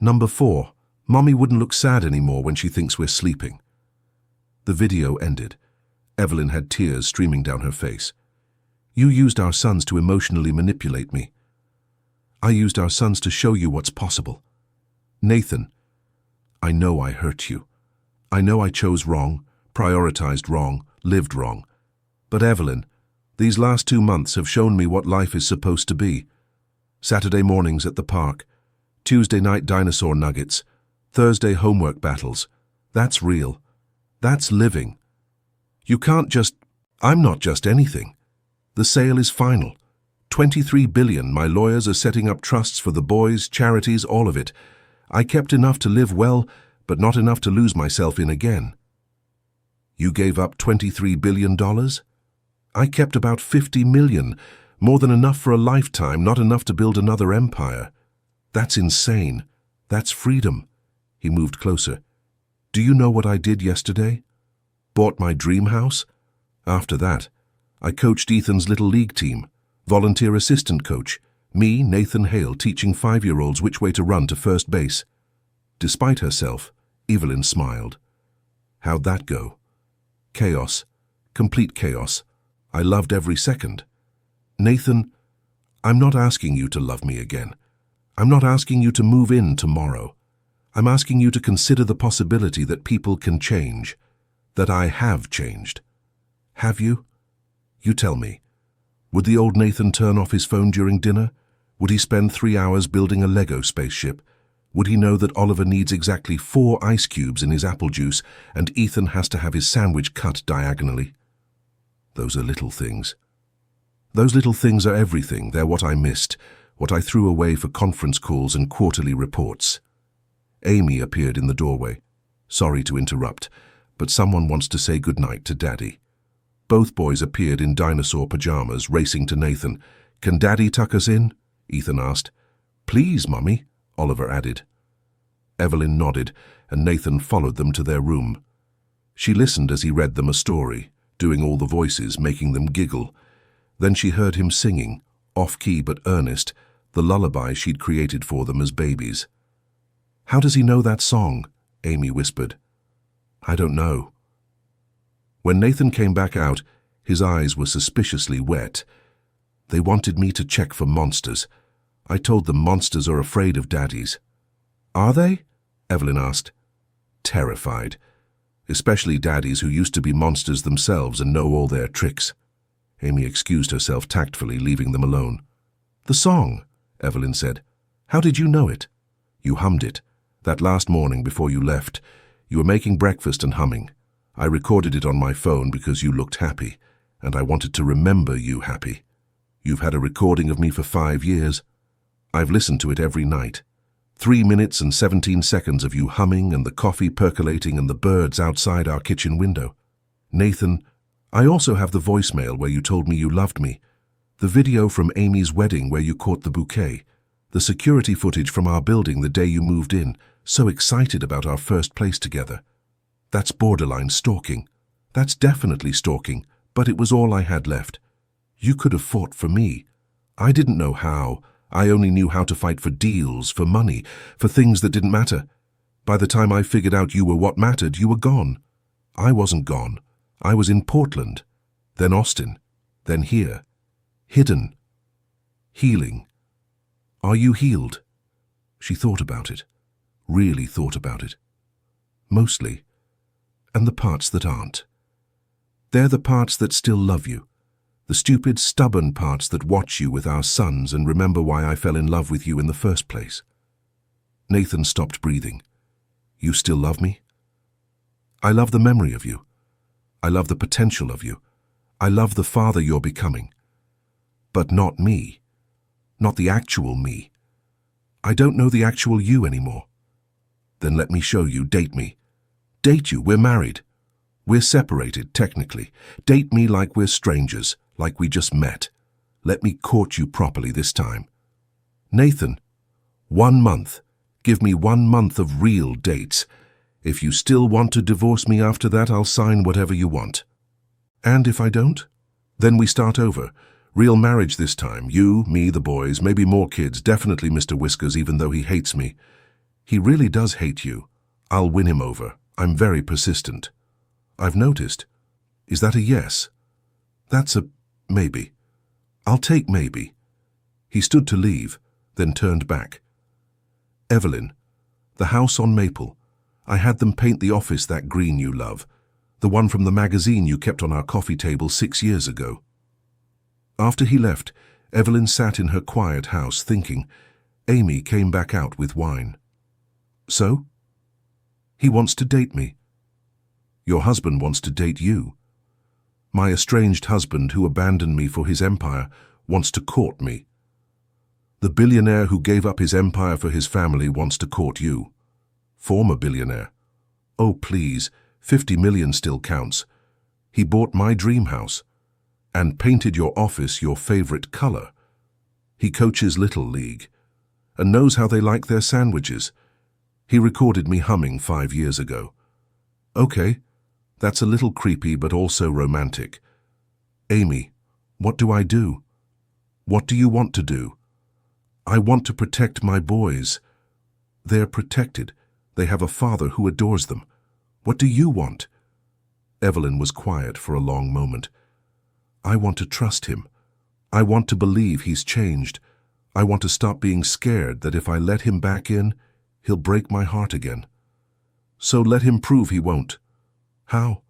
Speaker 1: Number 4, Mommy wouldn't look sad anymore when she thinks we're sleeping." The video ended. Evelyn had tears streaming down her face. "You used our sons to emotionally manipulate me. I used our sons to show you what's possible. Nathan, I know I hurt you. I know I chose wrong, prioritized wrong, lived wrong. But Evelyn, these last 2 months have shown me what life is supposed to be. Saturday mornings at the park, Tuesday night dinosaur nuggets, Thursday homework battles. That's real. That's living. You can't just... I'm not just anything. The sale is final. $23 billion. My lawyers are setting up trusts for the boys, charities, all of it. I kept enough to live well, but not enough to lose myself in again." "You gave up $23 billion? I kept about 50 million, more than enough for a lifetime, not enough to build another empire. That's insane. That's freedom." He moved closer. "Do you know what I did yesterday? Bought my dream house. After that, I coached Ethan's little league team, volunteer assistant coach, me, Nathan Hale, teaching 5-year-olds which way to run to first base." Despite herself, Evelyn smiled. "How'd that go?" "Chaos. Complete chaos. I loved every second." "Nathan, I'm not asking you to love me again. I'm not asking you to move in tomorrow. I'm asking you to consider the possibility that people can change, that I have changed. Have you? You tell me. Would the old Nathan turn off his phone during dinner? Would he spend 3 hours building a Lego spaceship? Would he know that Oliver needs exactly 4 ice cubes in his apple juice and Ethan has to have his sandwich cut diagonally? Those are little things. Those little things are everything. They're what I missed, what I threw away for conference calls and quarterly reports. Amy appeared in the doorway. "Sorry to interrupt, but someone wants to say goodnight to Daddy." Both boys appeared in dinosaur pajamas, racing to Nathan. "Can Daddy tuck us in?" Ethan asked. "Please, Mummy," Oliver added. Evelyn nodded, and Nathan followed them to their room. She listened as he read them a story, doing all the voices, making them giggle. Then she heard him singing, off-key but earnest, the lullaby she'd created for them as babies. "How does he know that song?" Amy whispered. "I don't know." When Nathan came back out, his eyes were suspiciously wet. "They wanted me to check for monsters. I told them monsters are afraid of daddies." "Are they?" Evelyn asked. "Terrified. especially daddies who used to be monsters themselves and know all their tricks. Amy excused herself tactfully, leaving them alone. "The song," Evelyn said. "How did you know it?" "You hummed it. That last morning before you left. You were making breakfast and humming. I recorded it on my phone because you looked happy, and I wanted to remember you happy. You've had a recording of me for 5 years. I've listened to it every night. 3 minutes and 17 seconds of you humming and the coffee percolating and the birds outside our kitchen window. Nathan, I also have the voicemail where you told me you loved me, the video from Amy's wedding where you caught the bouquet, the security footage from our building the day you moved in, so excited about our first place together. That's borderline stalking. That's definitely stalking, but it was all I had left. You could have fought for me. I didn't know how. I only knew how to fight for deals, for money, for things that didn't matter. By the time I figured out you were what mattered, you were gone. I wasn't gone. I was in Portland, then Austin, then here. Hidden. Healing. Are you healed?" She thought about it. Really thought about it. Mostly. And the parts that aren't. They're the parts that still love you. The stupid, stubborn parts that watch you with our sons and remember why I fell in love with you in the first place. Nathan stopped breathing. "You still love me?" "I love the memory of you. I love the potential of you. I love the father you're becoming. But not me. Not the actual me. I don't know the actual you anymore." "Then let me show you. Date me." "Date you? We're married. We're separated, technically. Date me like we're strangers, like we just met. Let me court you properly this time." "Nathan, 1 month. Give me 1 month of real dates. If you still want to divorce me after that, I'll sign whatever you want." "And if I don't?" "Then we start over. Real marriage this time. You, me, the boys, maybe more kids, definitely Mr. Whiskers, even though he hates me. He really does hate you. I'll win him over. I'm very persistent." "I've noticed." "Is that a yes?" "That's a maybe." "I'll take maybe." He stood to leave, then turned back. "Evelyn, the house on Maple. I had them paint the office that green you love, the one from the magazine you kept on our coffee table 6 years ago." After he left, Evelyn sat in her quiet house thinking. Amy came back out with wine. "So?" "He wants to date me." "Your husband wants to date you." "My estranged husband who abandoned me for his empire wants to court me." "The billionaire who gave up his empire for his family wants to court you." "Former billionaire." "Oh, please, 50 million still counts. He bought my dream house and painted your office your favorite color. He coaches Little League and knows how they like their sandwiches. He recorded me humming 5 years ago." "Okay, that's a little creepy but also romantic." "Amy, what do I do?" "What do you want to do?" "I want to protect my boys." "They're protected. They have a father who adores them. What do you want?" Evelyn was quiet for a long moment. "I want to trust him. I want to believe he's changed. I want to stop being scared that if I let him back in, he'll break my heart again." "So let him prove he won't." "How?"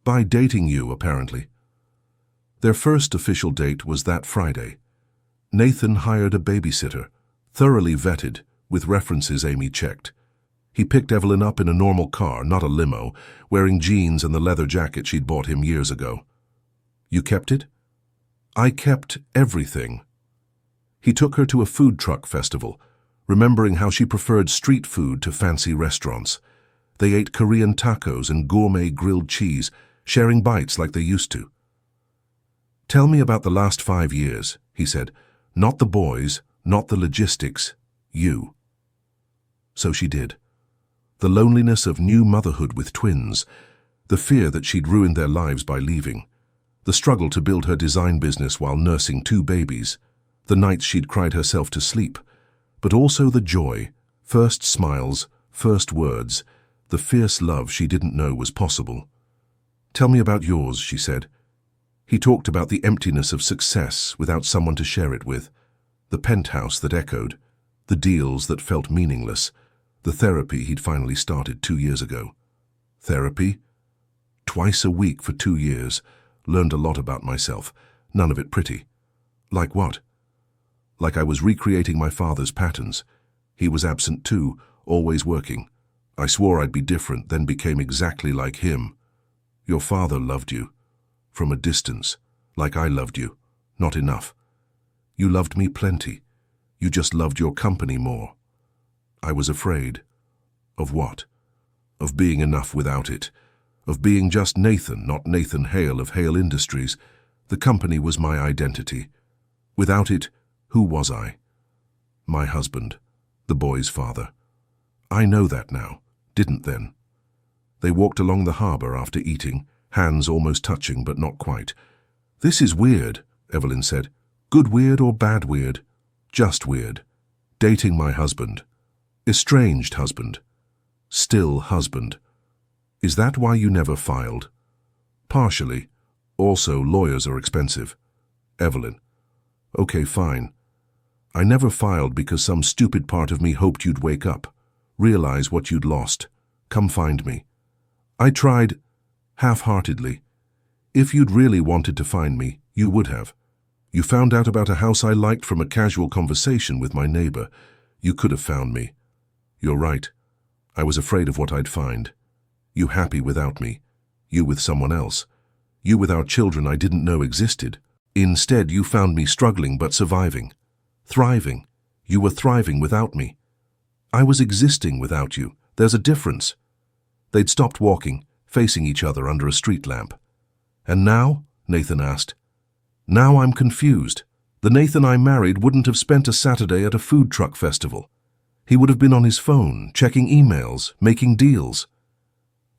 Speaker 1: "By dating you, apparently." Their first official date was that Friday. Nathan hired a babysitter, thoroughly vetted, with references Amy checked. He picked Evelyn up in a normal car, not a limo, wearing jeans and the leather jacket she'd bought him years ago. "You kept it?" "I kept everything." He took her to a food truck festival, remembering how she preferred street food to fancy restaurants. They ate Korean tacos and gourmet grilled cheese, sharing bites like they used to. "Tell me about the last 5 years," he said. "Not the boys, not the logistics, you." So she did. The loneliness of new motherhood with twins, the fear that she'd ruined their lives by leaving, the struggle to build her design business while nursing 2 babies, the nights she'd cried herself to sleep, but also the joy, first smiles, first words, the fierce love she didn't know was possible. "Tell me about yours," she said. He talked about the emptiness of success without someone to share it with, the penthouse that echoed, the deals that felt meaningless, the therapy he'd finally started 2 years ago. "Therapy?" Twice a week for 2 years. Learned a lot about myself. None of it pretty. Like what? Like I was recreating my father's patterns. He was absent too, always working. I swore I'd be different, then became exactly like him. Your father loved you. From a distance. Like I loved you. Not enough. You loved me plenty. You just loved your company more. I was afraid. Of what? Of being enough without it. Of being just Nathan, not Nathan Hale of Hale Industries. The company was my identity. Without it, who was I? My husband. The boy's father. I know that now. Didn't then. They walked along the harbour after eating, hands almost touching but not quite. This is weird, Evelyn said. Good weird or bad weird? Just weird. Dating my husband. Estranged husband. Still husband. Is that why you never filed? Partially. Also, lawyers are expensive. Evelyn. Okay, fine. I never filed because some stupid part of me hoped you'd wake up, realize what you'd lost, come find me. I tried, half-heartedly. If you'd really wanted to find me, you would have. You found out about a house I liked from a casual conversation with my neighbor. You could have found me. You're right. I was afraid of what I'd find. You happy without me. You with someone else. You with our children I didn't know existed. Instead, you found me struggling but surviving. Thriving. You were thriving without me. I was existing without you. There's a difference. They'd stopped walking, facing each other under a street lamp. And now? Nathan asked. Now I'm confused. The Nathan I married wouldn't have spent a Saturday at a food truck festival. He would have been on his phone, checking emails, making deals.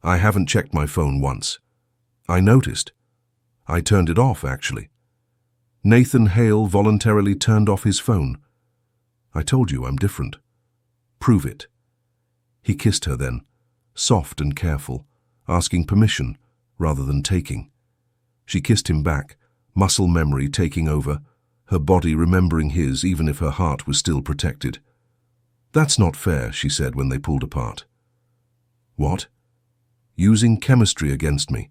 Speaker 1: I haven't checked my phone once. I noticed. I turned it off, actually. Nathan Hale voluntarily turned off his phone. I told you I'm different. Prove it. He kissed her then, soft and careful, asking permission rather than taking. She kissed him back, muscle memory taking over, her body remembering his even if her heart was still protected. That's not fair, she said when they pulled apart. What? Using chemistry against me.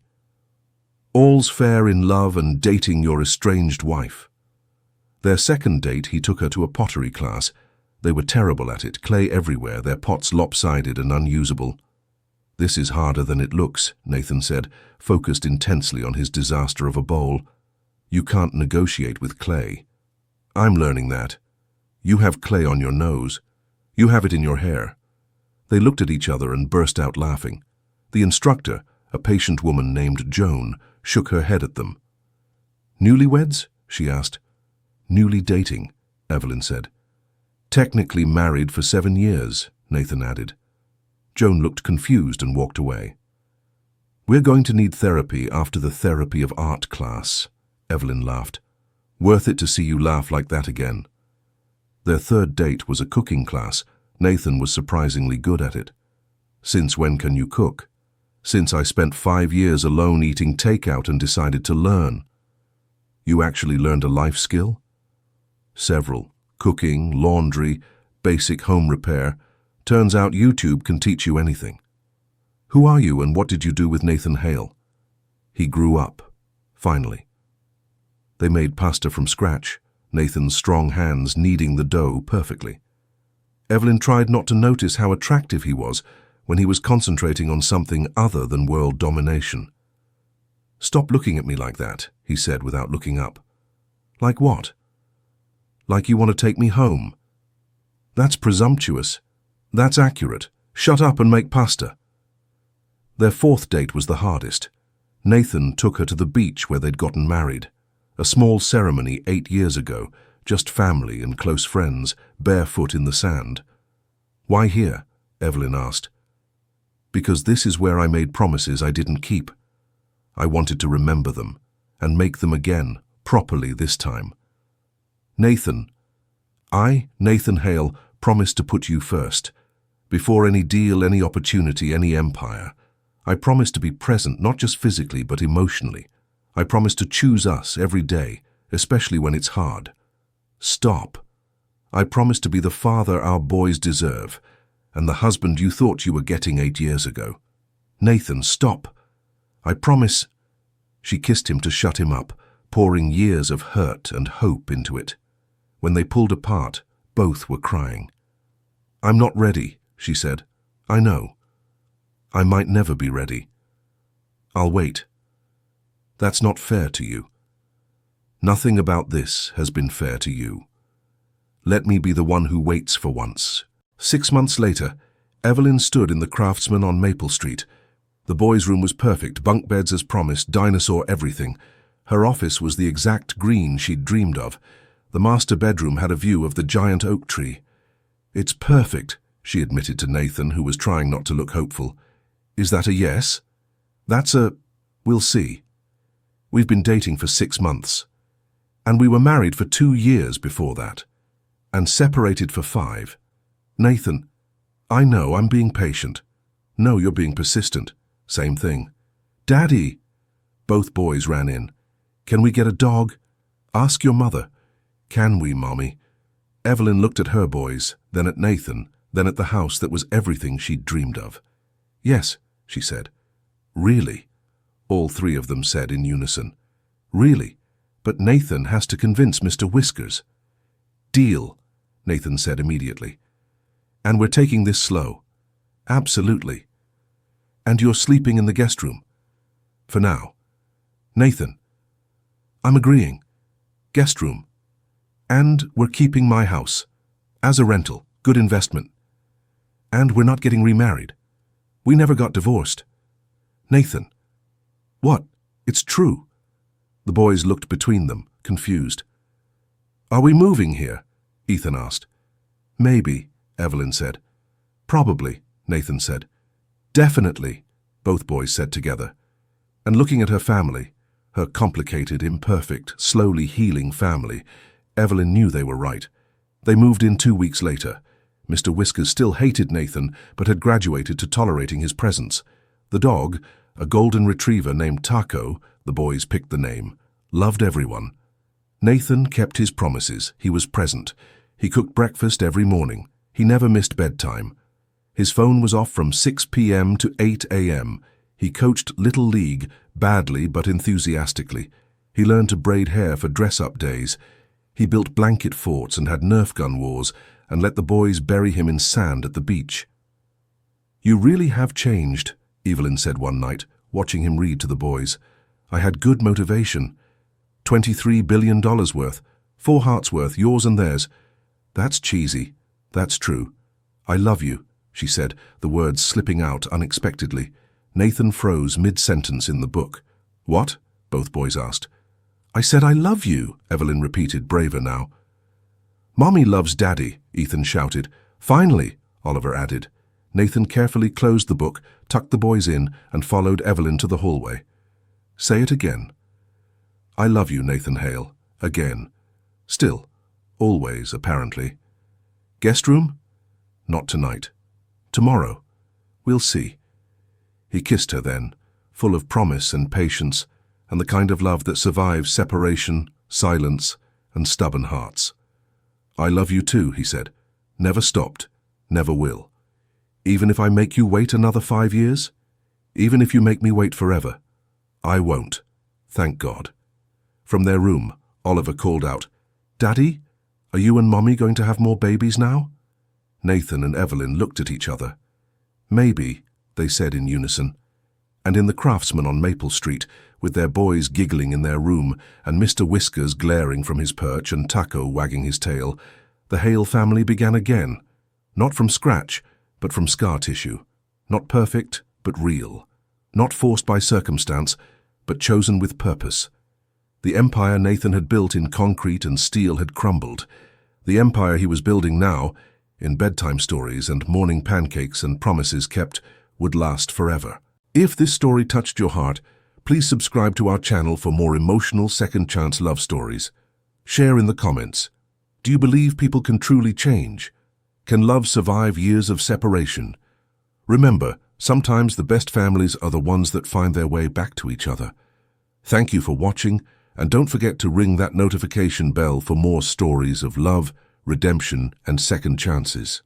Speaker 1: All's fair in love and dating your estranged wife. Their second date, he took her to a pottery class. They were terrible at it, clay everywhere, their pots lopsided and unusable. This is harder than it looks, Nathan said, focused intensely on his disaster of a bowl. You can't negotiate with clay. I'm learning that. You have clay on your nose. You have it in your hair. They looked at each other and burst out laughing. The instructor, a patient woman named Joan, shook her head at them. Newlyweds? She asked. Newly dating, Evelyn said. Technically married for 7 years, Nathan added. Joan looked confused and walked away. We're going to need therapy after the therapy of art class, Evelyn laughed. Worth it to see you laugh like that again. Their third date was a cooking class. Nathan was surprisingly good at it. Since when can you cook? Since I spent 5 years alone eating takeout and decided to learn. You actually learned a life skill? Several. Cooking, laundry, basic home repair. Turns out YouTube can teach you anything. Who are you and what did you do with Nathan Hale? He grew up, finally. They made pasta from scratch, Nathan's strong hands kneading the dough perfectly. Evelyn tried not to notice how attractive he was when he was concentrating on something other than world domination. Stop looking at me like that, he said without looking up. Like what? Like you want to take me home. That's presumptuous. That's accurate. Shut up and make pasta. Their fourth date was the hardest. Nathan took her to the beach where they'd gotten married. A small ceremony 8 years ago, just family and close friends, barefoot in the sand. Why here? Evelyn asked. Because this is where I made promises I didn't keep. I wanted to remember them, and make them again, properly this time. Nathan, Nathan Hale, promised to put you first. Before any deal, any opportunity, any empire. I promised to be present, not just physically, but emotionally. I promised to choose us every day, especially when it's hard. Stop. I promised to be the father our boys deserve, and the husband you thought you were getting 8 years ago. Nathan, stop. I promise. She kissed him to shut him up, pouring years of hurt and hope into it. When they pulled apart, both were crying. I'm not ready, she said. I know. I might never be ready. I'll wait. That's not fair to you. Nothing about this has been fair to you. Let me be the one who waits for once. 6 months later, Evelyn stood in the Craftsman on Maple Street. The boys' room was perfect, bunk beds as promised, dinosaur everything. Her office was the exact green she'd dreamed of. The master bedroom had a view of the giant oak tree. It's perfect, she admitted to Nathan, who was trying not to look hopeful. Is that a yes? That's a... we'll see. We've been dating for 6 months. And we were married for 2 years before that. And separated for 5. Nathan, I know I'm being patient. No, you're being persistent. Same thing. Daddy! Both boys ran in. Can we get a dog? Ask your mother. Can we, Mommy? Evelyn looked at her boys, then at Nathan, then at the house that was everything she'd dreamed of. Yes, she said. Really? All 3 of them said in unison. Really? But Nathan has to convince Mr. Whiskers. Deal, Nathan said immediately. And we're taking this slow. Absolutely. And you're sleeping in the guest room? For now. Nathan. I'm agreeing. Guest room. And we're keeping my house. As a rental. Good investment. And we're not getting remarried. We never got divorced. Nathan. What? It's true. The boys looked between them, confused. Are we moving here? Ethan asked. Maybe, Evelyn said. Probably, Nathan said. Definitely, both boys said together. And looking at her family, her complicated, imperfect, slowly healing family, Evelyn knew they were right. They moved in 2 weeks later. Mr. Whiskers still hated Nathan, but had graduated to tolerating his presence. The dog, a golden retriever named Taco, the boys picked the name, loved everyone. Nathan kept his promises. He was present. He cooked breakfast every morning. He never missed bedtime. His phone was off from 6 p.m. to 8 a.m. He coached Little League, badly but enthusiastically. He learned to braid hair for dress-up days. He built blanket forts and had Nerf gun wars and let the boys bury him in sand at the beach. You really have changed, Evelyn said one night, watching him read to the boys. I had good motivation. $23 billion worth. 4 hearts worth, yours and theirs. That's cheesy. That's true. I love you, she said, the words slipping out unexpectedly. Nathan froze mid-sentence in the book. What? Both boys asked. I said I love you, Evelyn repeated, braver now. Mommy loves Daddy, Ethan shouted. Finally, Oliver added. Nathan carefully closed the book, tucked the boys in, and followed Evelyn to the hallway. Say it again. I love you, Nathan Hale. Again. Still. Always, apparently. Guest room? Not tonight. Tomorrow. We'll see. He kissed her then, full of promise and patience, and the kind of love that survives separation, silence, and stubborn hearts. I love you too, he said. Never stopped. Never will. Even if I make you wait another 5 years? Even if you make me wait forever? I won't. Thank God. From their room, Oliver called out, Daddy, are you and Mommy going to have more babies now? Nathan and Evelyn looked at each other. Maybe, they said in unison. And in the Craftsman on Maple Street, with their boys giggling in their room and Mr. Whiskers glaring from his perch and Taco wagging his tail, the Hale family began again. Not from scratch, but from scar tissue. Not perfect, but real. Not forced by circumstance, but chosen with purpose. The empire Nathan had built in concrete and steel had crumbled. The empire he was building now, in bedtime stories and morning pancakes and promises kept, would last forever. If this story touched your heart, please subscribe to our channel for more emotional second-chance love stories. Share in the comments. Do you believe people can truly change? Can love survive years of separation? Remember, sometimes the best families are the ones that find their way back to each other. Thank you for watching, and don't forget to ring that notification bell for more stories of love, redemption, and second chances.